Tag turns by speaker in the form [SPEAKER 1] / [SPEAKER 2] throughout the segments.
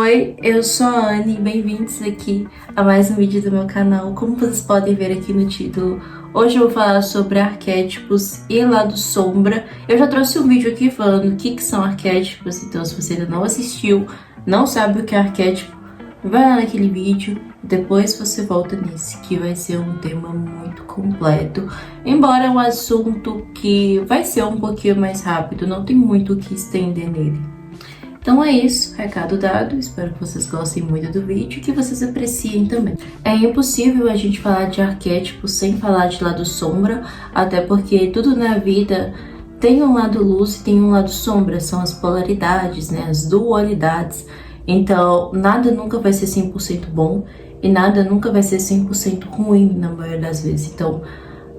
[SPEAKER 1] Oi, eu sou a Anne e bem-vindos aqui a mais um vídeo do meu canal. Como vocês podem ver aqui no título, hoje eu vou falar sobre arquétipos e lado sombra. Eu já trouxe um vídeo aqui falando o que são arquétipos, então se você ainda não assistiu, não sabe o que é arquétipo, vai lá naquele vídeo, depois você volta nesse, que vai ser um tema muito completo. Embora é um assunto que vai ser um pouquinho mais rápido, não tem muito o que estender nele. Então é isso, recado dado, espero que vocês gostem muito do vídeo e que vocês apreciem também. É impossível a gente falar de arquétipos sem falar de lado sombra, até porque tudo na vida tem um lado luz e tem um lado sombra, são as polaridades, né, as dualidades. Então nada nunca vai ser 100% bom e nada nunca vai ser 100% ruim na maioria das vezes. Então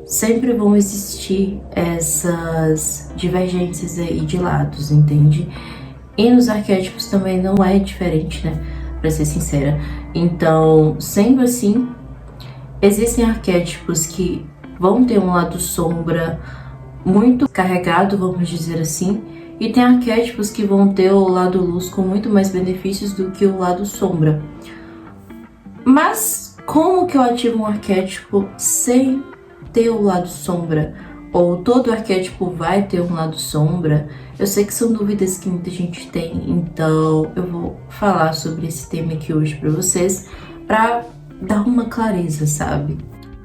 [SPEAKER 1] sempre vão existir essas divergências aí de lados, entende? E nos arquétipos também não é diferente, né? Pra ser sincera. Então, sendo assim, existem arquétipos que vão ter um lado sombra muito carregado, vamos dizer assim, e tem arquétipos que vão ter o lado luz com muito mais benefícios do que o lado sombra. Mas como que eu ativo um arquétipo sem ter o lado sombra? Ou todo arquétipo vai ter um lado sombra? Eu sei que são dúvidas que muita gente tem, então eu vou falar sobre esse tema aqui hoje para vocês, para dar uma clareza, sabe?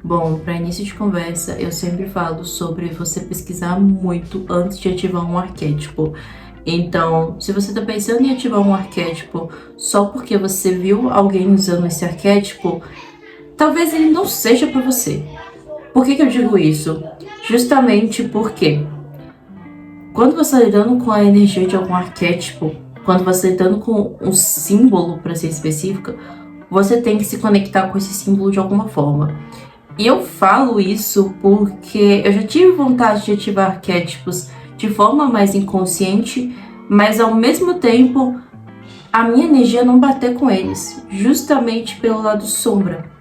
[SPEAKER 1] Bom, para início de conversa, eu sempre falo sobre você pesquisar muito antes de ativar um arquétipo. Então, se você tá pensando em ativar um arquétipo só porque você viu alguém usando esse arquétipo, talvez ele não seja para você. Por que eu digo isso? Justamente porque quando você está lidando com a energia de algum arquétipo, quando você está lidando com um símbolo, para ser específica, você tem que se conectar com esse símbolo de alguma forma. E eu falo isso porque eu já tive vontade de ativar arquétipos de forma mais inconsciente, mas ao mesmo tempo a minha energia não bater com eles, justamente pelo lado sombra.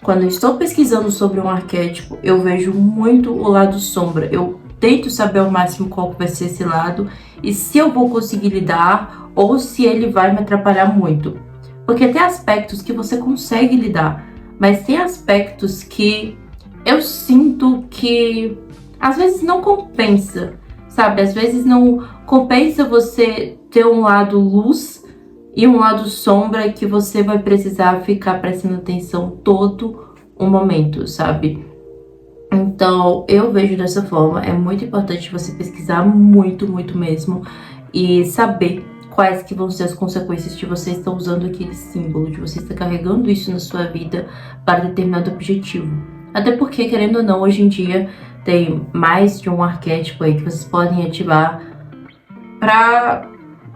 [SPEAKER 1] Quando eu estou pesquisando sobre um arquétipo, eu vejo muito o lado sombra. Eu tento saber ao máximo qual vai ser esse lado e se eu vou conseguir lidar ou se ele vai me atrapalhar muito. Porque tem aspectos que você consegue lidar, mas tem aspectos que eu sinto que às vezes não compensa, sabe? Às vezes não compensa você ter um lado luz e um lado sombra que você vai precisar ficar prestando atenção todo o momento, sabe? Então, eu vejo dessa forma. É muito importante você pesquisar muito, muito mesmo e saber quais que vão ser as consequências de você estar usando aquele símbolo, de você estar carregando isso na sua vida para determinado objetivo. Até porque, querendo ou não, hoje em dia tem mais de um arquétipo aí que vocês podem ativar para...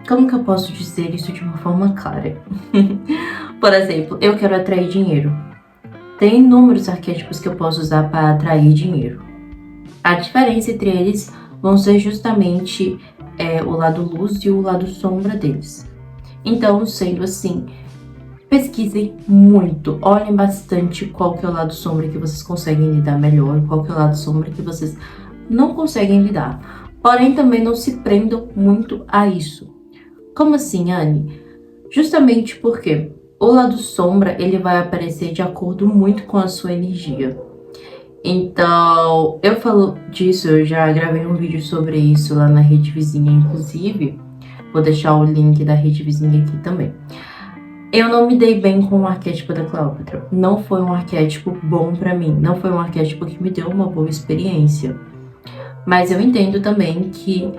[SPEAKER 1] Como que eu posso dizer isso de uma forma clara? Por exemplo, eu quero atrair dinheiro. Tem inúmeros arquétipos que eu posso usar para atrair dinheiro. A diferença entre eles vão ser justamente o lado luz e o lado sombra deles. Então, sendo assim, pesquisem muito, olhem bastante qual que é o lado sombra que vocês conseguem lidar melhor, qual que é o lado sombra que vocês não conseguem lidar. Porém, também não se prendam muito a isso. Como assim, Anne? Justamente porque o lado sombra, ele vai aparecer de acordo muito com a sua energia. Então, eu falo disso, eu já gravei um vídeo sobre isso lá na Rede Vizinha, inclusive. Vou deixar o link da Rede Vizinha aqui também. Eu não me dei bem com o arquétipo da Cleópatra. Não foi um arquétipo bom pra mim. Não foi um arquétipo que me deu uma boa experiência. Mas eu entendo também que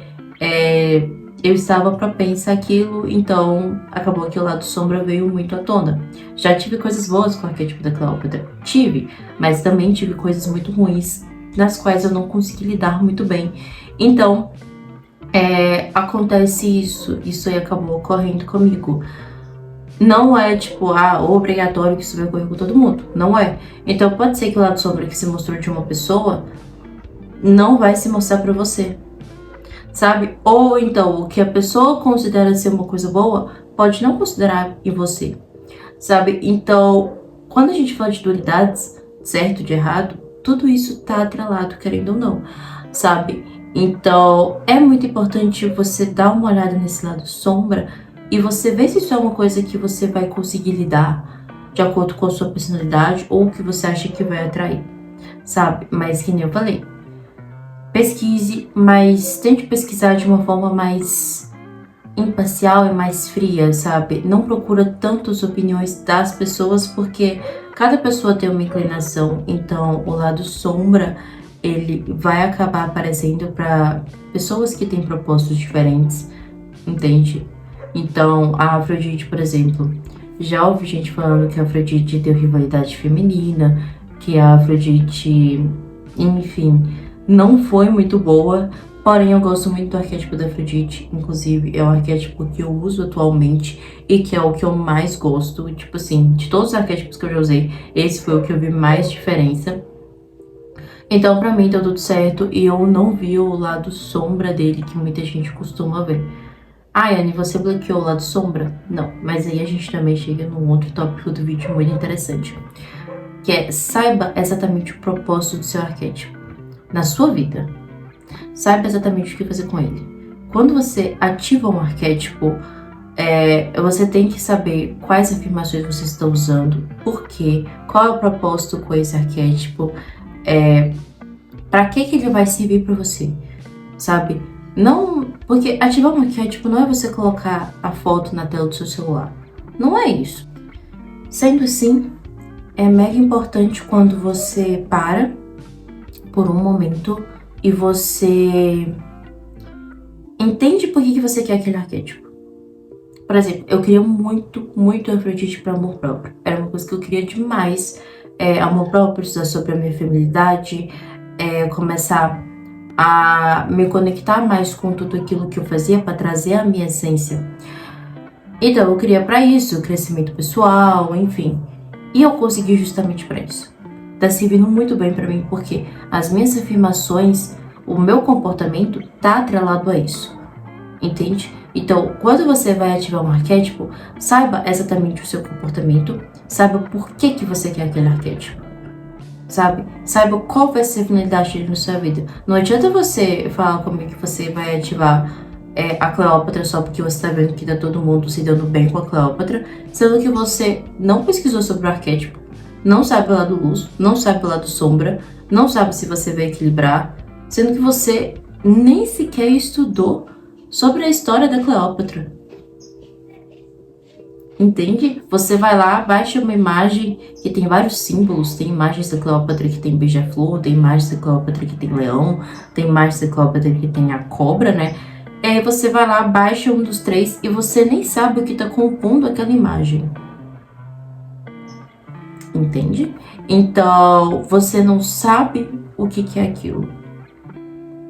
[SPEAKER 1] eu estava propensa àquilo, então acabou que o lado sombra veio muito à tona. Já tive coisas boas com o arquétipo da Cleópatra, tive, mas também tive coisas muito ruins, nas quais eu não consegui lidar muito bem. Então, acontece isso aí acabou ocorrendo comigo. Não é tipo, obrigatório que isso vai ocorrer com todo mundo, não é. Então pode ser que o lado sombra que se mostrou de uma pessoa não vai se mostrar pra você. Sabe? Ou então, o que a pessoa considera ser uma coisa boa, pode não considerar em você, sabe? Então, quando a gente fala de dualidades, certo, de errado, tudo isso tá atrelado, querendo ou não, sabe? Então, é muito importante você dar uma olhada nesse lado sombra e você vê se isso é uma coisa que você vai conseguir lidar de acordo com a sua personalidade ou que você acha que vai atrair, sabe? Mas que nem eu falei, pesquise, mas tente pesquisar de uma forma mais imparcial e mais fria, sabe? Não procura tanto as opiniões das pessoas, porque cada pessoa tem uma inclinação, então o lado sombra ele vai acabar aparecendo para pessoas que têm propósitos diferentes, entende? Então, a Afrodite, por exemplo, já ouvi gente falando que a Afrodite deu rivalidade feminina, que a Afrodite, enfim, não foi muito boa. Porém, eu gosto muito do arquétipo da Afrodite, inclusive é o arquétipo que eu uso atualmente e que é o que eu mais gosto. Tipo assim, de todos os arquétipos que eu já usei, esse foi o que eu vi mais diferença. Então, pra mim, deu tudo certo e eu não vi o lado sombra dele que muita gente costuma ver. Ah, Anne, você bloqueou o lado sombra? Não, mas aí a gente também chega num outro tópico do vídeo muito interessante, que é saiba exatamente o propósito do seu arquétipo na sua vida. Saiba exatamente o que fazer com ele. Quando você ativa um arquétipo, você tem que saber quais afirmações você está usando, por quê, qual é o propósito com esse arquétipo, para que ele vai servir para você, sabe? Não, porque ativar um arquétipo não é você colocar a foto na tela do seu celular. Não é isso. Sendo assim, é mega importante quando você para por um momento e você entende por que você quer aquele arquétipo. Por exemplo, eu queria muito, muito Afrodite para amor próprio. Era uma coisa que eu queria demais. Amor próprio, estudar sobre a minha feminilidade, começar a me conectar mais com tudo aquilo que eu fazia para trazer a minha essência. Então, eu queria para isso, crescimento pessoal, enfim. E eu consegui justamente para isso. Tá servindo muito bem para mim, porque as minhas afirmações, o meu comportamento tá atrelado a isso, entende? Então, quando você vai ativar um arquétipo, saiba exatamente o seu comportamento, saiba por que você quer aquele arquétipo, sabe? Saiba qual vai ser a finalidade dele na sua vida. Não adianta você falar comigo que você vai ativar a Cleópatra só porque você tá vendo que tá todo mundo se dando bem com a Cleópatra, sendo que você não pesquisou sobre o arquétipo, não sabe o lado luz, não sabe o lado sombra, não sabe se você vai equilibrar, sendo que você nem sequer estudou sobre a história da Cleópatra. Entende? Você vai lá, baixa uma imagem que tem vários símbolos, tem imagens da Cleópatra que tem beija-flor, tem imagens da Cleópatra que tem leão, tem imagens da Cleópatra que tem a cobra, né? Aí você vai lá, baixa um dos três e você nem sabe o que tá compondo aquela imagem. Entende? Então, você não sabe o que é aquilo.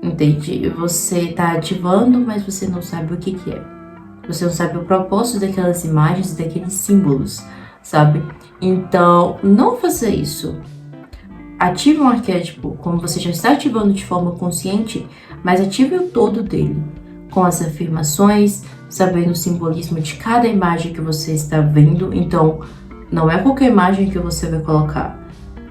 [SPEAKER 1] Entende? Você tá ativando, mas você não sabe o que é. Você não sabe o propósito daquelas imagens, daqueles símbolos, sabe? Então, não faça isso. Ative um arquétipo, como você já está ativando de forma consciente, mas ative o todo dele, com as afirmações, sabendo o simbolismo de cada imagem que você está vendo. Então, não é qualquer imagem que você vai colocar.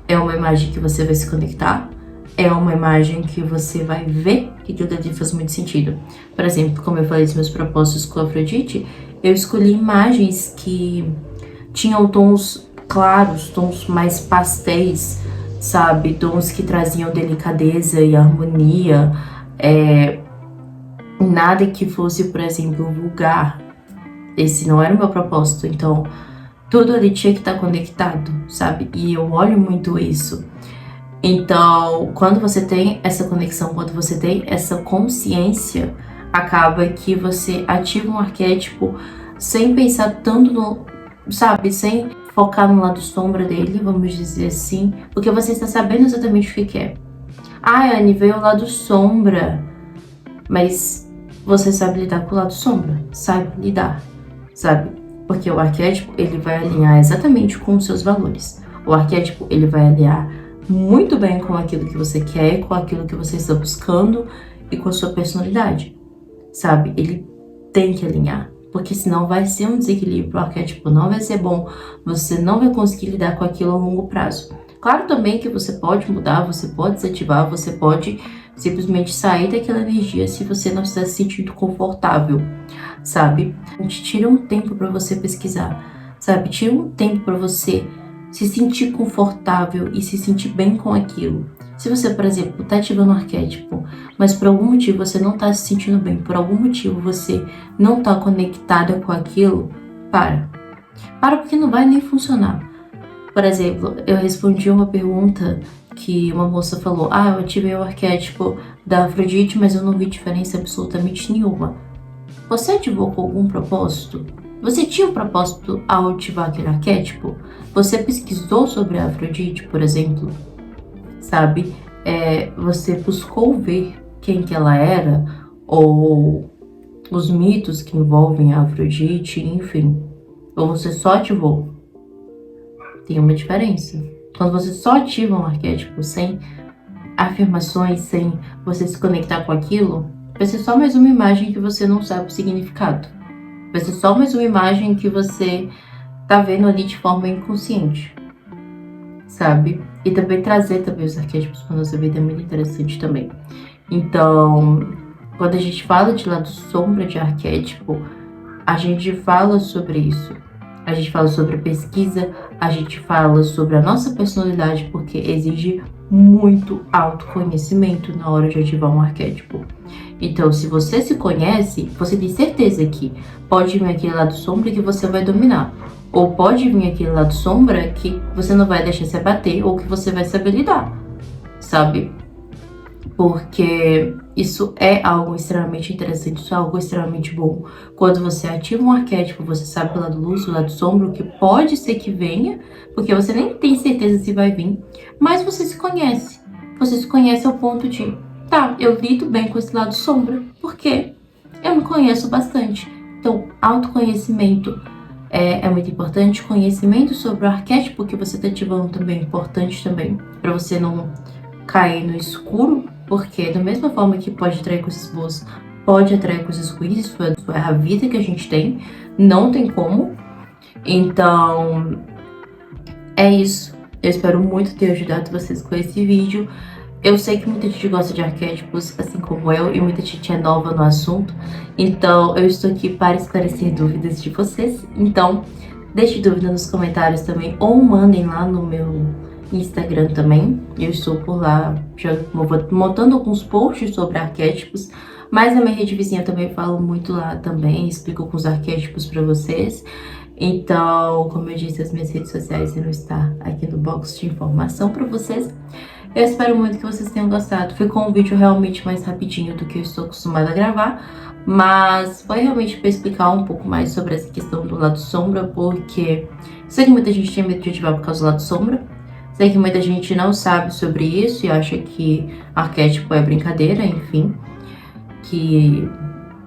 [SPEAKER 1] É uma imagem que você vai se conectar. É uma imagem que você vai ver que aquilo ali faz muito sentido. Por exemplo, como eu falei dos meus propósitos com a Afrodite, eu escolhi imagens que tinham tons claros, tons mais pastéis, sabe? Tons que traziam delicadeza e harmonia. Nada que fosse, por exemplo, vulgar. Esse não era o meu propósito. Então, tudo ali tinha que estar conectado, sabe? E eu olho muito isso. Então, quando você tem essa conexão, quando você tem essa consciência, acaba que você ativa um arquétipo sem pensar tanto no, sabe? Sem focar no lado sombra dele, vamos dizer assim, porque você está sabendo exatamente o que é. Ah, Anne, veio o lado sombra, mas você sabe lidar com o lado sombra, sabe lidar, sabe? Porque o arquétipo, ele vai alinhar exatamente com os seus valores. O arquétipo, ele vai alinhar muito bem com aquilo que você quer, com aquilo que você está buscando e com a sua personalidade, sabe? Ele tem que alinhar, porque senão vai ser um desequilíbrio, o arquétipo não vai ser bom, você não vai conseguir lidar com aquilo a longo prazo. Claro também que você pode mudar, você pode desativar, você pode simplesmente sair daquela energia se você não está se sentindo confortável. sabe? A gente tira um tempo para você pesquisar, sabe? Tira um tempo para você se sentir confortável e se sentir bem com aquilo. Se você, por exemplo, tá ativando um arquétipo, mas por algum motivo você não tá se sentindo bem, por algum motivo você não tá conectada com aquilo, para. Para porque não vai nem funcionar. Por exemplo, eu respondi uma pergunta que uma moça falou: ah, eu ativei o arquétipo da Afrodite, mas eu não vi diferença absolutamente nenhuma. Você ativou com algum propósito? Você tinha um propósito ao ativar aquele arquétipo? Você pesquisou sobre a Afrodite, por exemplo? Sabe? Você buscou ver quem que ela era? Ou os mitos que envolvem a Afrodite, enfim. Ou você só ativou? Tem uma diferença. Quando você só ativa um arquétipo sem afirmações, sem você se conectar com aquilo, vai ser só mais uma imagem que você não sabe o significado. Vai ser só mais uma imagem que você tá vendo ali de forma inconsciente, sabe? E também trazer também os arquétipos para nossa vida é muito interessante também. Então, quando a gente fala de lado sombra de arquétipo, a gente fala sobre isso. A gente fala sobre pesquisa, a gente fala sobre a nossa personalidade, porque exige muito autoconhecimento na hora de ativar um arquétipo. Então, se você se conhece, você tem certeza que pode vir aquele lado sombra que você vai dominar. Ou pode vir aquele lado sombra que você não vai deixar se abater ou que você vai saber lidar, sabe? Porque isso é algo extremamente interessante, isso é algo extremamente bom. Quando você ativa um arquétipo, você sabe o lado luz, o lado sombra, o que pode ser que venha, porque você nem tem certeza se vai vir, mas você se conhece. Você se conhece ao ponto de, tá, eu lido bem com esse lado sombra, porque eu me conheço bastante. Então, autoconhecimento é muito importante, conhecimento sobre o arquétipo que você está ativando também é importante também, para você não cair no escuro, porque da mesma forma que pode atrair coisas boas, pode atrair coisas ruins, isso é a vida que a gente tem, não tem como. Então, é isso. Eu espero muito ter ajudado vocês com esse vídeo. Eu sei que muita gente gosta de arquétipos, assim como eu, e muita gente é nova no assunto. Então, eu estou aqui para esclarecer dúvidas de vocês. Então, deixe dúvida nos comentários também, ou mandem lá no meu Instagram também. Eu estou por lá já montando alguns posts sobre arquétipos, mas na minha rede vizinha também falo muito lá também, explico alguns arquétipos para vocês. Então, como eu disse, as minhas redes sociais irão estar aqui no box de informação para vocês. Eu espero muito que vocês tenham gostado. Ficou um vídeo realmente mais rapidinho do que eu estou acostumada a gravar, mas foi realmente para explicar um pouco mais sobre essa questão do lado sombra, porque sei que muita gente tem medo de ativar por causa do lado sombra. Sei que muita gente não sabe sobre isso e acha que arquétipo é brincadeira, enfim. Que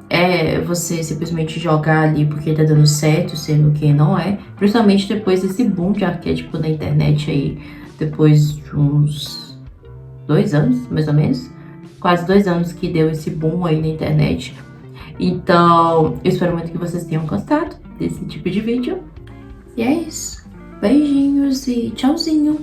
[SPEAKER 1] é você simplesmente jogar ali porque tá dando certo, sendo que não é. Principalmente depois desse boom de arquétipo na internet aí. Depois de uns 2 anos, mais ou menos. Quase 2 anos que deu esse boom aí na internet. Então, eu espero muito que vocês tenham gostado desse tipo de vídeo. E é isso. Beijinhos e tchauzinho!